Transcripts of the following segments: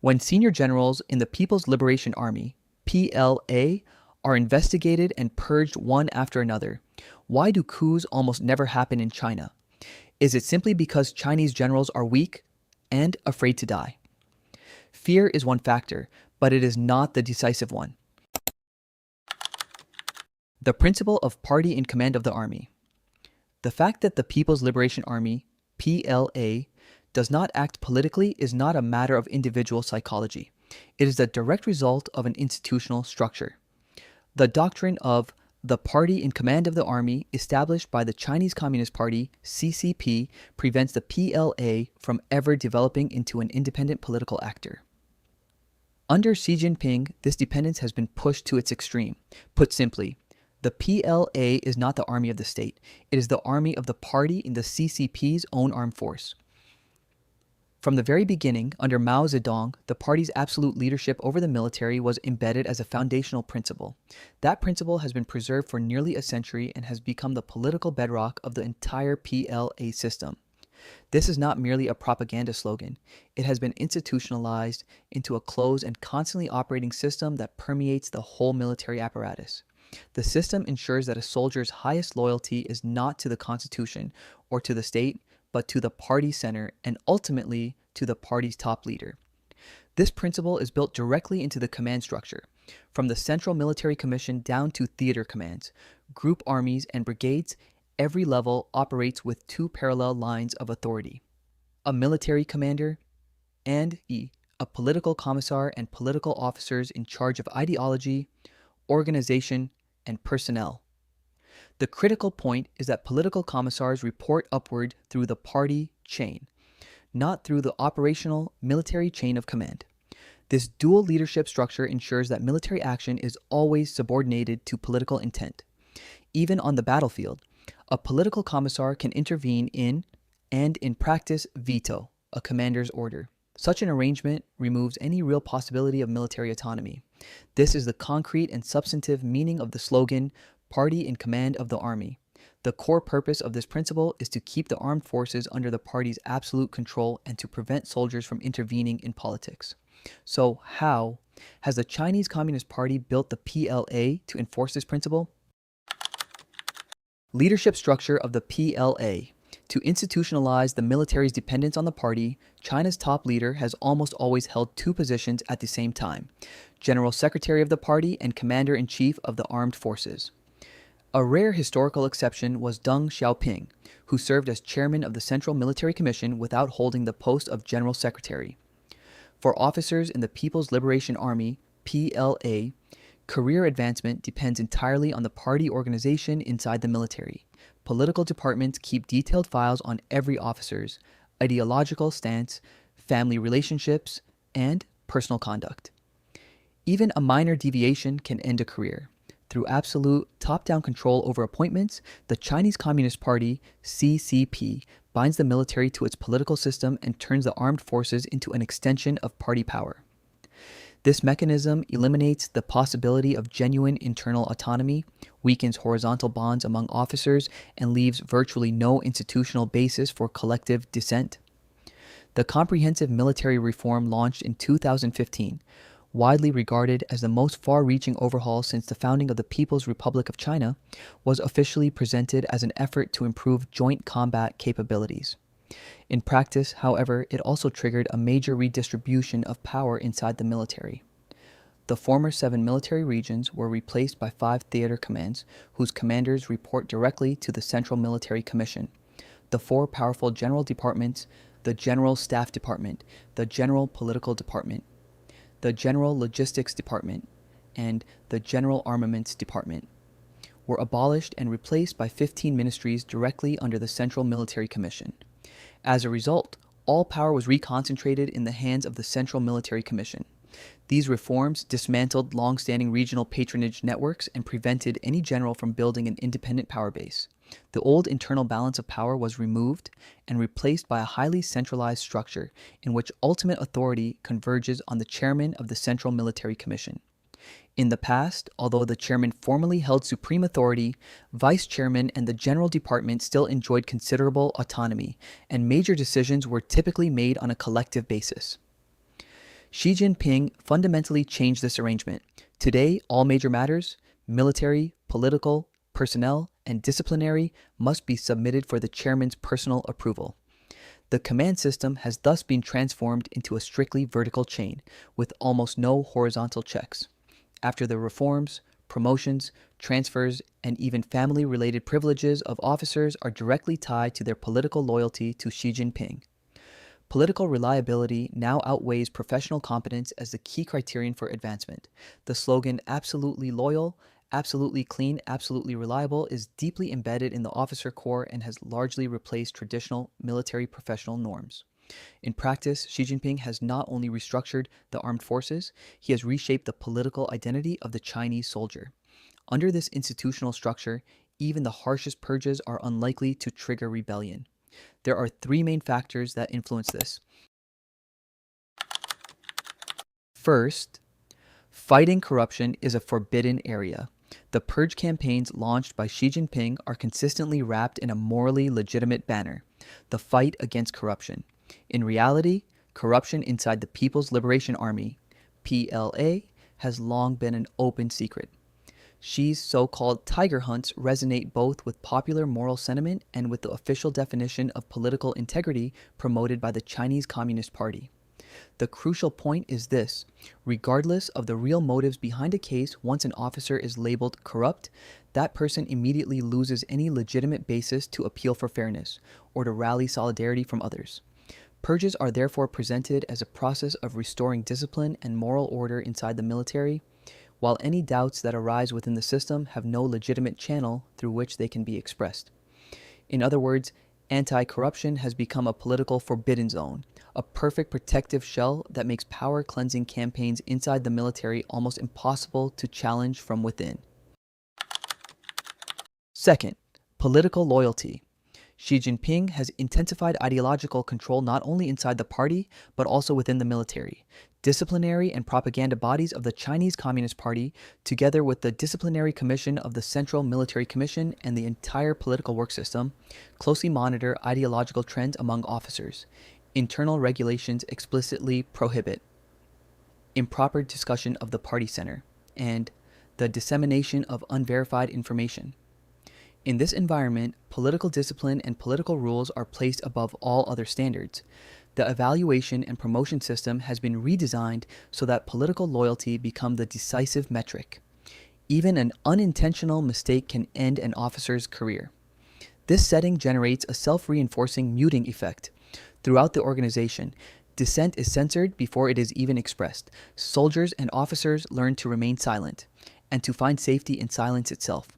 When senior generals in the People's Liberation Army, PLA, are investigated and purged one after another, why do coups almost never happen in China? Is it simply because Chinese generals are weak and afraid to die? Fear is one factor, but it is not the decisive one. The principle of party in command of the army. The fact that the People's Liberation Army, PLA, does not act politically is not a matter of individual psychology. It is the direct result of an institutional structure. The doctrine of the party in command of the army, established by the Chinese Communist Party, CCP, prevents the PLA from ever developing into an independent political actor. Under Xi Jinping, this dependence has been pushed to its extreme. Put simply, the PLA is not the army of the state. It is the army of the party in the CCP's own armed force. From the very beginning, under Mao Zedong, the party's absolute leadership over the military was embedded as a foundational principle. That principle has been preserved for nearly a century and has become the political bedrock of the entire PLA system. This is not merely a propaganda slogan. It has been institutionalized into a closed and constantly operating system that permeates the whole military apparatus. The system ensures that a soldier's highest loyalty is not to the Constitution or to the state, but to the party center and ultimately to the party's top leader. This principle is built directly into the command structure, from the Central Military Commission down to theater commands, group armies, and brigades. Every level operates with two parallel lines of authority: a military commander and a political commissar and political officers in charge of ideology, organization, and personnel. The critical point is that political commissars report upward through the party chain, not through the operational military chain of command. This dual leadership structure ensures that military action is always subordinated to political intent. Even on the battlefield, a political commissar can intervene in, and in practice veto, a commander's order. Such an arrangement removes any real possibility of military autonomy. This is the concrete and substantive meaning of the slogan, "Party in command of the army." The core purpose of this principle is to keep the armed forces under the party's absolute control and to prevent soldiers from intervening in politics. So how has the Chinese Communist Party built the PLA to enforce this principle? Leadership structure of the PLA. To institutionalize the military's dependence on the party, China's top leader has almost always held two positions at the same time: General Secretary of the party and Commander-in-Chief of the Armed Forces. A rare historical exception was Deng Xiaoping, who served as chairman of the Central Military Commission without holding the post of General Secretary. For officers in the People's Liberation Army, PLA, career advancement depends entirely on the party organization inside the military. Political departments keep detailed files on every officer's ideological stance, family relationships, and personal conduct. Even a minor deviation can end a career. Through absolute top-down control over appointments, the Chinese Communist Party, CCP, binds the military to its political system and turns the armed forces into an extension of party power. This mechanism eliminates the possibility of genuine internal autonomy, weakens horizontal bonds among officers, and leaves virtually no institutional basis for collective dissent. The comprehensive military reform launched in 2015, widely regarded as the most far-reaching overhaul since the founding of the People's Republic of China, was officially presented as an effort to improve joint combat capabilities. In practice, however, it also triggered a major redistribution of power inside the military. The former 7 military regions were replaced by 5 theater commands, whose commanders report directly to the Central Military Commission. The 4 powerful general departments, the General Staff Department, the General Political Department, the General Logistics Department, and the General Armaments Department, were abolished and replaced by 15 ministries directly under the Central Military Commission. As a result, all power was reconcentrated in the hands of the Central Military Commission. These reforms dismantled long-standing regional patronage networks and prevented any general from building an independent power base. The old internal balance of power was removed and replaced by a highly centralized structure in which ultimate authority converges on the chairman of the Central Military Commission. In the past, although the chairman formally held supreme authority, vice chairman and the general department still enjoyed considerable autonomy, and major decisions were typically made on a collective basis. Xi Jinping fundamentally changed this arrangement. Today, all major matters, military, political, personnel, and disciplinary, must be submitted for the chairman's personal approval. The command system has thus been transformed into a strictly vertical chain, with almost no horizontal checks. After the reforms, promotions, transfers, and even family-related privileges of officers are directly tied to their political loyalty to Xi Jinping. Political reliability now outweighs professional competence as the key criterion for advancement. The slogan, absolutely loyal, absolutely clean, absolutely reliable, is deeply embedded in the officer corps and has largely replaced traditional military professional norms. In practice, Xi Jinping has not only restructured the armed forces, he has reshaped the political identity of the Chinese soldier. Under this institutional structure, even the harshest purges are unlikely to trigger rebellion. There are three main factors that influence this. First, fighting corruption is a forbidden area. The purge campaigns launched by Xi Jinping are consistently wrapped in a morally legitimate banner, the fight against corruption. In reality, corruption inside the People's Liberation Army, PLA, has long been an open secret. Xi's so-called tiger hunts resonate both with popular moral sentiment and with the official definition of political integrity promoted by the Chinese Communist Party. The crucial point is this: regardless of the real motives behind a case, once an officer is labeled corrupt, that person immediately loses any legitimate basis to appeal for fairness or to rally solidarity from others. Purges are therefore presented as a process of restoring discipline and moral order inside the military, while any doubts that arise within the system have no legitimate channel through which they can be expressed. In other words, anti-corruption has become a political forbidden zone, a perfect protective shell that makes power-cleansing campaigns inside the military almost impossible to challenge from within. Second, political loyalty. Xi Jinping has intensified ideological control not only inside the party, but also within the military. Disciplinary and propaganda bodies of the Chinese Communist Party, together with the Disciplinary Commission of the Central Military Commission and the entire political work system, closely monitor ideological trends among officers. Internal regulations explicitly prohibit improper discussion of the party center and the dissemination of unverified information. In this environment, political discipline and political rules are placed above all other standards. The evaluation and promotion system has been redesigned so that political loyalty become the decisive metric. Even an unintentional mistake can end an officer's career. This setting generates a self-reinforcing muting effect. Throughout the organization, dissent is censored before it is even expressed. Soldiers and officers learn to remain silent and to find safety in silence itself.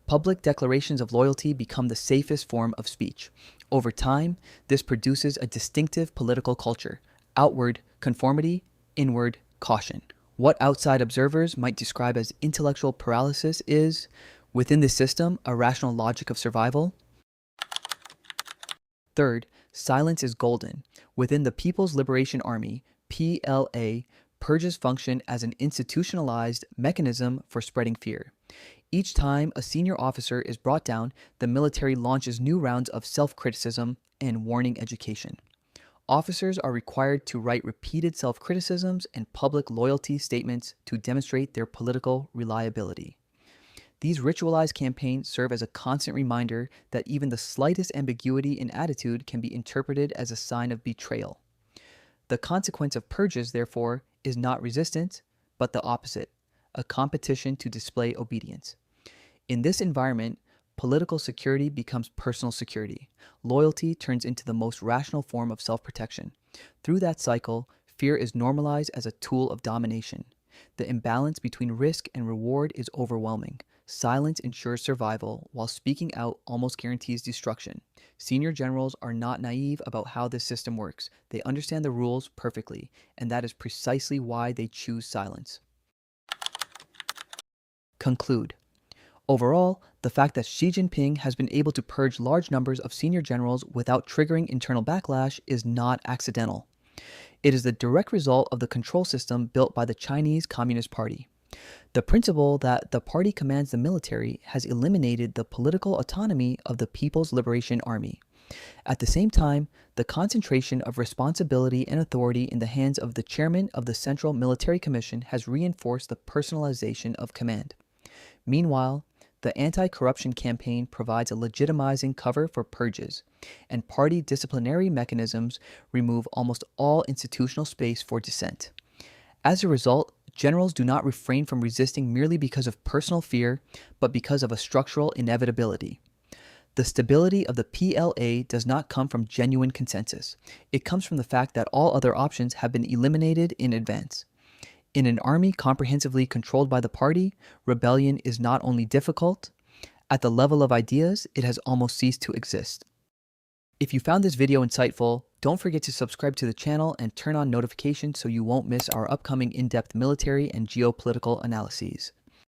Public declarations of loyalty become the safest form of speech. Over time, this produces a distinctive political culture: outward conformity, inward caution. What outside observers might describe as intellectual paralysis is, within this system, a rational logic of survival. Third, silence is golden. Within the People's Liberation Army, PLA, purges function as an institutionalized mechanism for spreading fear. Each time a senior officer is brought down, the military launches new rounds of self-criticism and warning education. Officers are required to write repeated self-criticisms and public loyalty statements to demonstrate their political reliability. These ritualized campaigns serve as a constant reminder that even the slightest ambiguity in attitude can be interpreted as a sign of betrayal. The consequence of purges, therefore, is not resistance, but the opposite: a competition to display obedience. In this environment, political security becomes personal security. Loyalty turns into the most rational form of self-protection. Through that cycle, fear is normalized as a tool of domination. The imbalance between risk and reward is overwhelming. Silence ensures survival, while speaking out almost guarantees destruction. Senior generals are not naive about how this system works. They understand the rules perfectly, and that is precisely why they choose silence. Conclude. Overall, the fact that Xi Jinping has been able to purge large numbers of senior generals without triggering internal backlash is not accidental. It is the direct result of the control system built by the Chinese Communist Party. The principle that the party commands the military has eliminated the political autonomy of the People's Liberation Army. At the same time, the concentration of responsibility and authority in the hands of the chairman of the Central Military Commission has reinforced the personalization of command. Meanwhile, the anti-corruption campaign provides a legitimizing cover for purges, and party disciplinary mechanisms remove almost all institutional space for dissent. As a result, generals do not refrain from resisting merely because of personal fear, but because of a structural inevitability. The stability of the PLA does not come from genuine consensus. It comes from the fact that all other options have been eliminated in advance. In an army comprehensively controlled by the party, rebellion is not only difficult, at the level of ideas, it has almost ceased to exist. If you found this video insightful, don't forget to subscribe to the channel and turn on notifications so you won't miss our upcoming in-depth military and geopolitical analyses.